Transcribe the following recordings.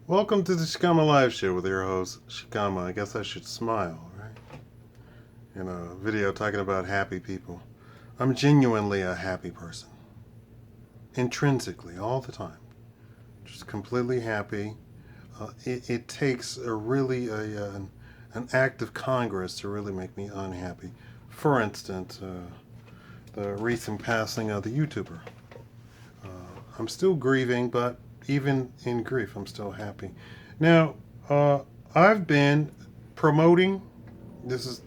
Welcome to the Shakaama Live Show with your host, Shakaama. I guess I should smile, right? In a video talking about happy people. I'm genuinely a happy person. Intrinsically, all the time. Just completely happy. It takes an act of Congress to really make me unhappy. For instance, the recent passing of the YouTuber. Uh, I'm still grieving, but even in grief, I'm still happy. Now, I've been promoting, this is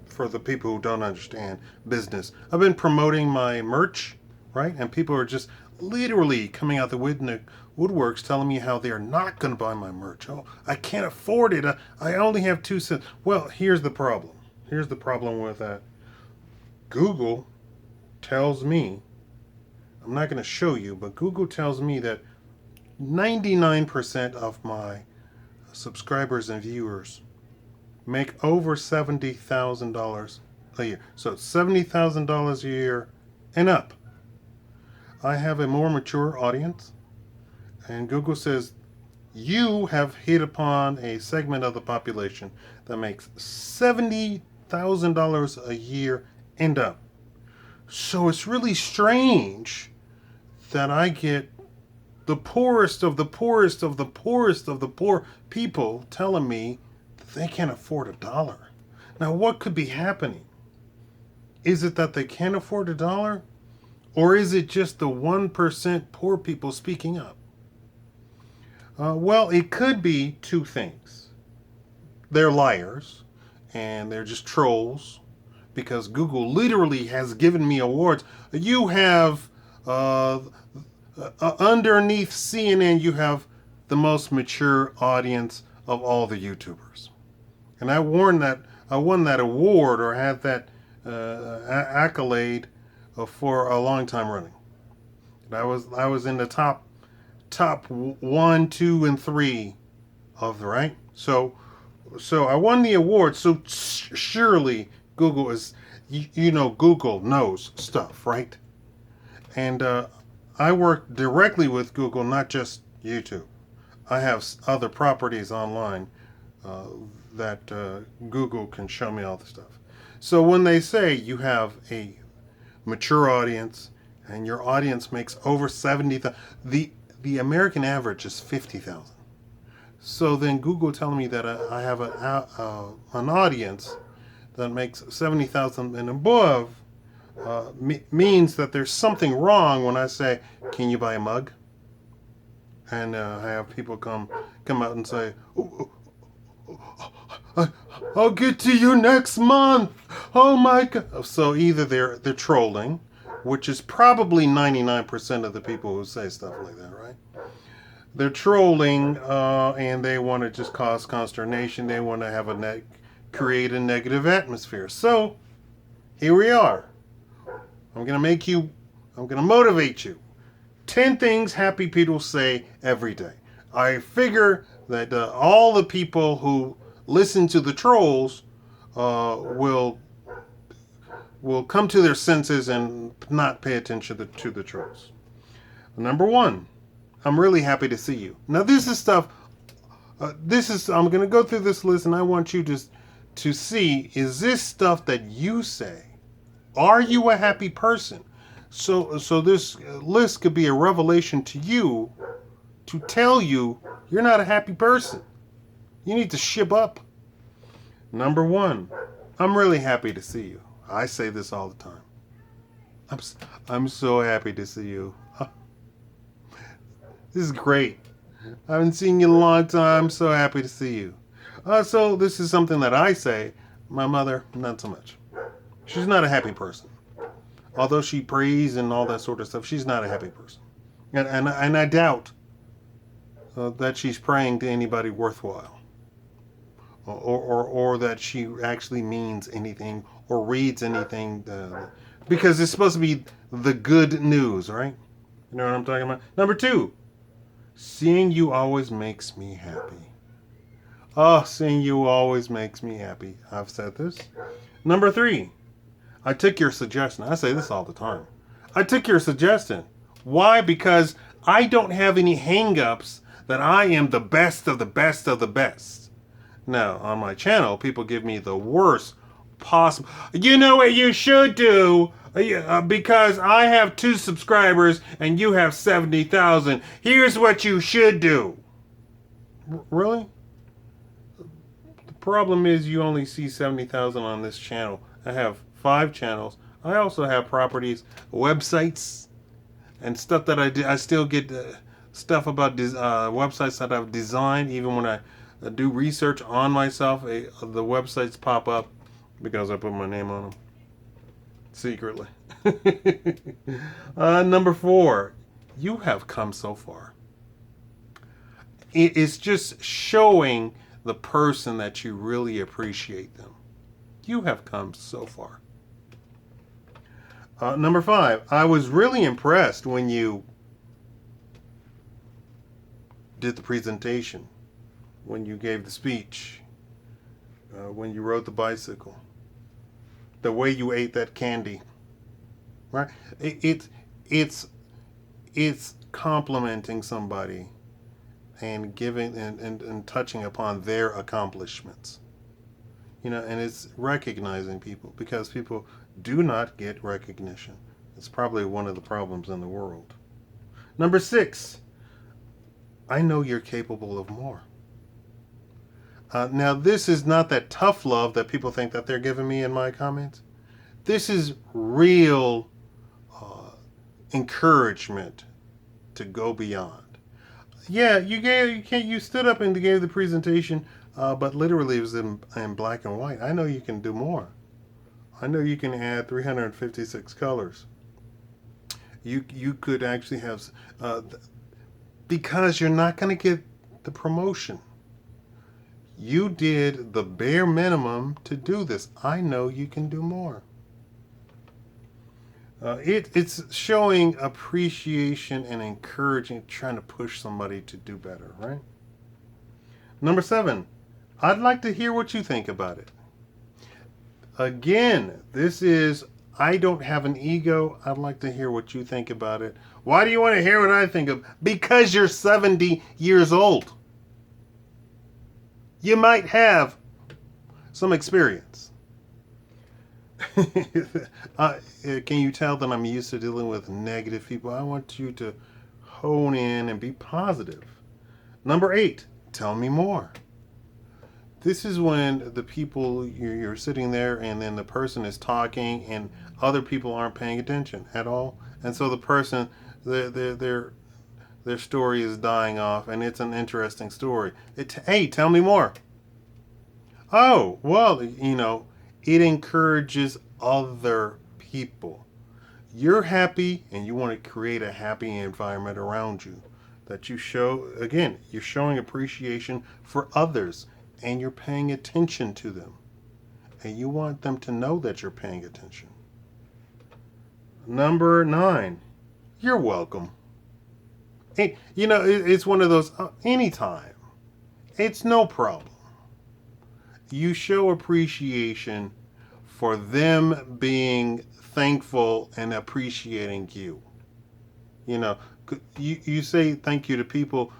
for the people who don't understand business. I've been promoting my merch, right? And people are just literally coming out the woodworks telling me how they're not going to buy my merch. Oh, I can't afford it. I only have 2 cents. Well, here's the problem. Here's the problem with that. Google tells me, I'm not going to show you, but Google tells me that 99% of my subscribers and viewers make over $70,000 a year. So $70,000 a year and up. I have a more mature audience, and Google says you have hit upon a segment of the population that makes $70,000 a year and up. So it's really strange that I get the poorest of the poorest of the poorest of the poor people telling me that they can't afford $1. Now, what could be happening? Is it that they can't afford $1? Or is it just the 1% poor people speaking up? Well, it could be two things. They're liars, and they're just trolls, because Google literally has given me awards. You have underneath CNN, you have the most mature audience of all the YouTubers, and I won that award, or had that accolade for a long time running. And I was in the top 1, 2, and 3 of the right. So I won the award. So surely Google is, Google knows stuff, right? And I work directly with Google, not just YouTube. I have other properties online that Google can show me all the stuff. So when they say you have a mature audience and your audience makes over 70,000, the American average is 50,000. So then Google telling me that I have an audience that makes 70,000 and above means that there's something wrong when I say, "Can you buy a mug?" And I have people come out and say, "I'll get to you next month. Oh my God!" So either they're trolling, which is probably 99% of the people who say stuff like that, right? They're trolling, and they want to just cause consternation. They want to have create a negative atmosphere. So here we are. I'm going to motivate you. 10 things happy people say every day. I figure that all the people who listen to the trolls will come to their senses and not pay attention to the trolls. Number 1, I'm really happy to see you. Now this is stuff, I'm going to go through this list, and I want you to see, is this stuff that you say? Are you a happy person? So this list could be a revelation to you, to tell you you're not a happy person. You need to ship up. Number 1, I'm really happy to see you. I say this all the time. I'm so happy to see you. This is great. I haven't seen you in a long time. I'm so happy to see you. So this is something that I say. My mother, not so much. She's not a happy person. Although she prays and all that sort of stuff, she's not a happy person. And I doubt that she's praying to anybody worthwhile. Or that she actually means anything or reads anything. Because it's supposed to be the good news, right? You know what I'm talking about? Number 2, seeing you always makes me happy. Oh, seeing you always makes me happy. I've said this. Number 3, I took your suggestion. I say this all the time. I took your suggestion. Why? Because I don't have any hang-ups that I am the best of the best of the best. Now, on my channel, people give me the worst possible. You know what you should do? Because I have 2 subscribers and you have 70,000. Here's what you should do. Really? The problem is you only see 70,000 on this channel. I have 5 channels. I also have properties, websites, and stuff that I do. I still get stuff about websites that I've designed. Even when I do research on myself, the websites pop up because I put my name on them secretly. Number 4, you have come so far. It's just showing the person that you really appreciate them. You have come so far. Number 5, I was really impressed when you did the presentation, when you gave the speech, when you rode the bicycle, the way you ate that candy, right? It's complimenting somebody and giving and touching upon their accomplishments. And it's recognizing people, because people do not get recognition. It's probably one of the problems in the world. Number 6, I know you're capable of more. Now, this is not that tough love that people think that they're giving me in my comments. This is real encouragement to go beyond. Yeah, you stood up and gave the presentation, but literally it was in black and white. I know you can do more. I know you can add 356 colors. You could actually have, because you're not going to get the promotion. You did the bare minimum to do this. I know you can do more. It's showing appreciation and encouraging, trying to push somebody to do better, right? Number 7, I'd like to hear what you think about it. Again, this is, I don't have an ego. I'd like to hear what you think about it. Why do you want to hear what I think of? Because you're 70 years old. You might have some experience. Can you tell that I'm used to dealing with negative people? I want you to hone in and be positive. Number 8, tell me more. This is when the people, you're sitting there and then the person is talking and other people aren't paying attention at all. And so the person, their story is dying off, and it's an interesting story. Hey, tell me more. Oh, well, it encourages other people. You're happy and you want to create a happy environment around you. That you show, again, you're showing appreciation for others and you're paying attention to them. And you want them to know that you're paying attention. Number 9, you're welcome. Hey, it's one of those, anytime. It's no problem. You show appreciation for them being thankful and appreciating you. You say thank you to people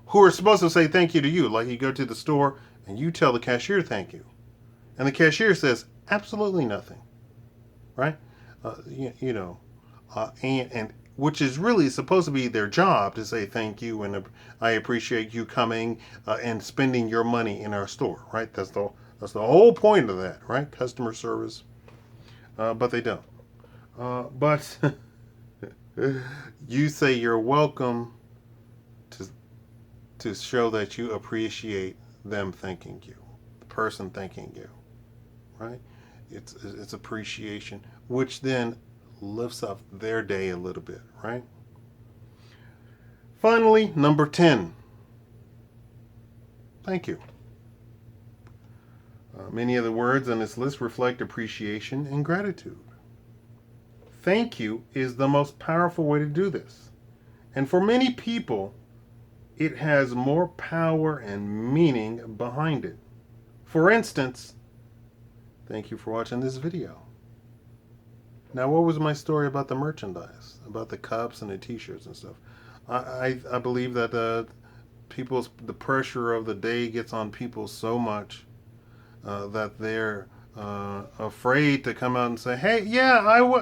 who are supposed to say thank you to you. Like you go to the store and you tell the cashier thank you. And the cashier says absolutely nothing. Right? And which is really supposed to be their job, to say thank you and I appreciate you coming and spending your money in our store, right? That's the whole point of that, right? Customer service, but they don't. But you say you're welcome to show that you appreciate them thanking you, the person thanking you, right? It's appreciation, which then lifts up their day a little bit, right? Finally, number 10. Thank you. Many of the words on this list reflect appreciation and gratitude. Thank you is the most powerful way to do this. And for many people, it has more power and meaning behind it. For instance, thank you for watching this video. Now, what was my story about the merchandise, about the cups and the t-shirts and stuff? I believe that the pressure of the day gets on people so much that they're afraid to come out and say, hey, yeah,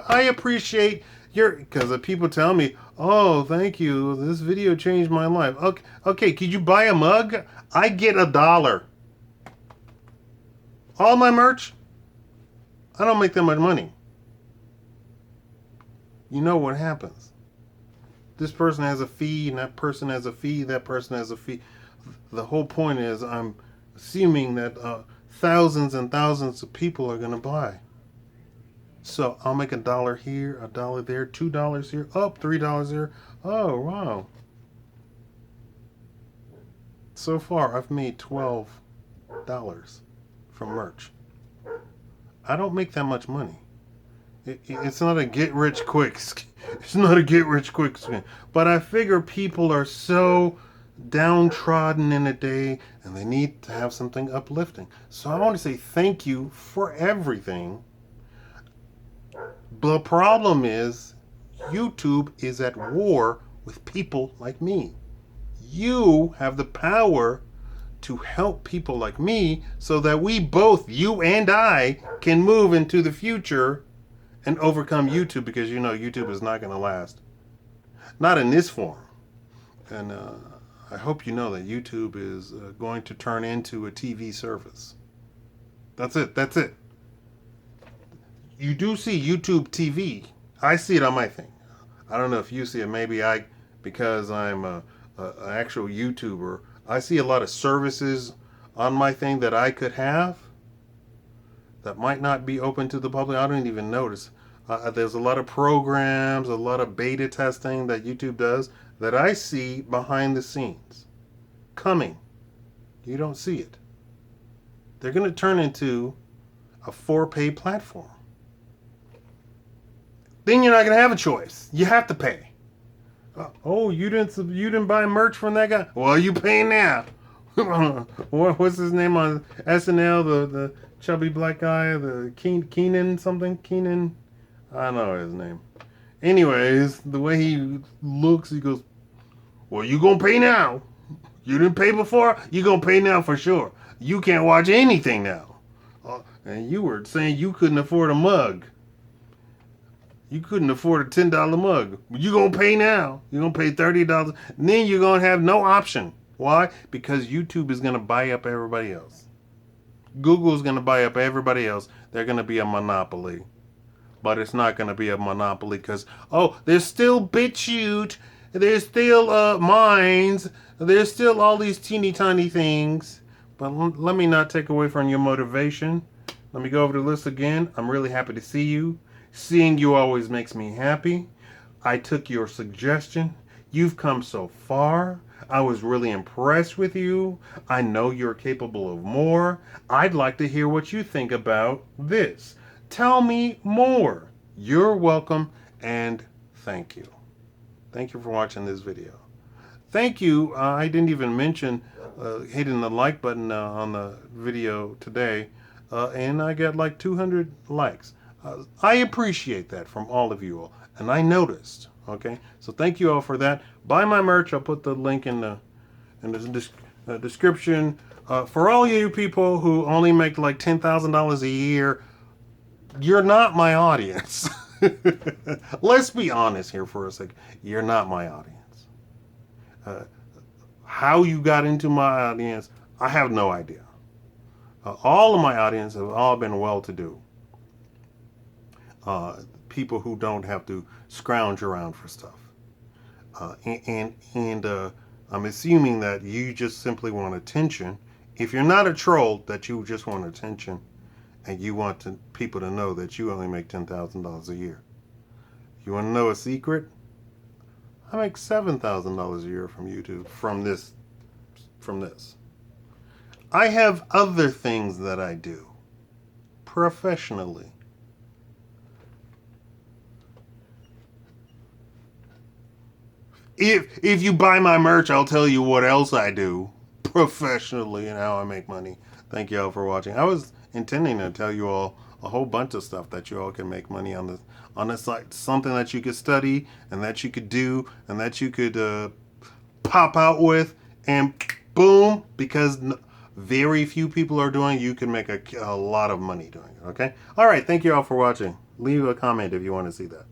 I appreciate your, because people tell me, oh, thank you, this video changed my life. Okay, could you buy a mug? I get $1. All my merch, I don't make that much money. You know what happens. This person has a fee, and that person has a fee, that person has a fee. The whole point is I'm assuming that thousands and thousands of people are going to buy. So I'll make $1 here, $1 there, $2 here, $3 here. Oh, wow. So far, I've made $12 from merch. I don't make that much money. It's not a get rich quick. It's not a get rich quick scheme. But I figure people are so downtrodden in a day and they need to have something uplifting. So I want to say thank you for everything. The problem is YouTube is at war with people like me. You have the power to help people like me so that we both, you and I, can move into the future and overcome YouTube, because you know YouTube is not going to last. Not in this form. And I hope you know that YouTube is going to turn into a TV service. That's it. That's it. You do see YouTube TV. I see it on my thing. I don't know if you see it. Maybe because I'm an actual YouTuber, I see a lot of services on my thing that I could have that might not be open to the public. I don't even notice. There's a lot of programs, a lot of beta testing that YouTube does that I see behind the scenes coming. You don't see it. They're going to turn into a for-pay platform. Then you're not going to have a choice. You have to pay. Oh, you didn't buy merch from that guy? Well, you pay now. What's his name on SNL? The chubby black guy, the Keenan something? Keenan? I don't know his name. Anyways, the way he looks, he goes, well, you gonna pay now. You didn't pay before? You gonna pay now for sure. You can't watch anything now. And you were saying you couldn't afford a mug. You couldn't afford a $10 mug. You gonna pay now. You're gonna pay $30. And then you're gonna have no option. Why? Because YouTube is gonna buy up everybody else. Google's gonna buy up everybody else. They're gonna be a monopoly. But it's not gonna be a monopoly because, there's still BitChute. There's still Minds. There's still all these teeny tiny things. But let me not take away from your motivation. Let me go over the list again. I'm really happy to see you. Seeing you always makes me happy. I took your suggestion. You've come so far. I was really impressed with you. I know you're capable of more. I'd like to hear what you think about this. Tell me more. You're welcome, and thank you. Thank you for watching this video. Thank you. I didn't even mention hitting the like button on the video today, and I got like 200 likes. I appreciate that from all of you all, and I noticed. Okay, so thank you all for that. Buy my merch. I'll put the link in the description. For all you people who only make like $10,000 a year, you're not my audience. Let's be honest here for a second. You're not my audience. How you got into my audience, I have no idea. All of my audience have all been well-to-do. People who don't have to scrounge around for stuff. And I'm assuming that you just simply want attention. If you're not a troll, that you just want attention and you want people to know that you only make $10,000 a year. You want to know a secret? I make $7,000 a year from YouTube from this. I have other things that I do professionally. If you buy my merch, I'll tell you what else I do professionally and how I make money. Thank you all for watching. I was intending to tell you all a whole bunch of stuff that you all can make money on the site. Something that you could study and that you could do and that you could pop out with and boom, because very few people are doing it, you can make a lot of money doing it, okay? All right, thank you all for watching. Leave a comment if you want to see that.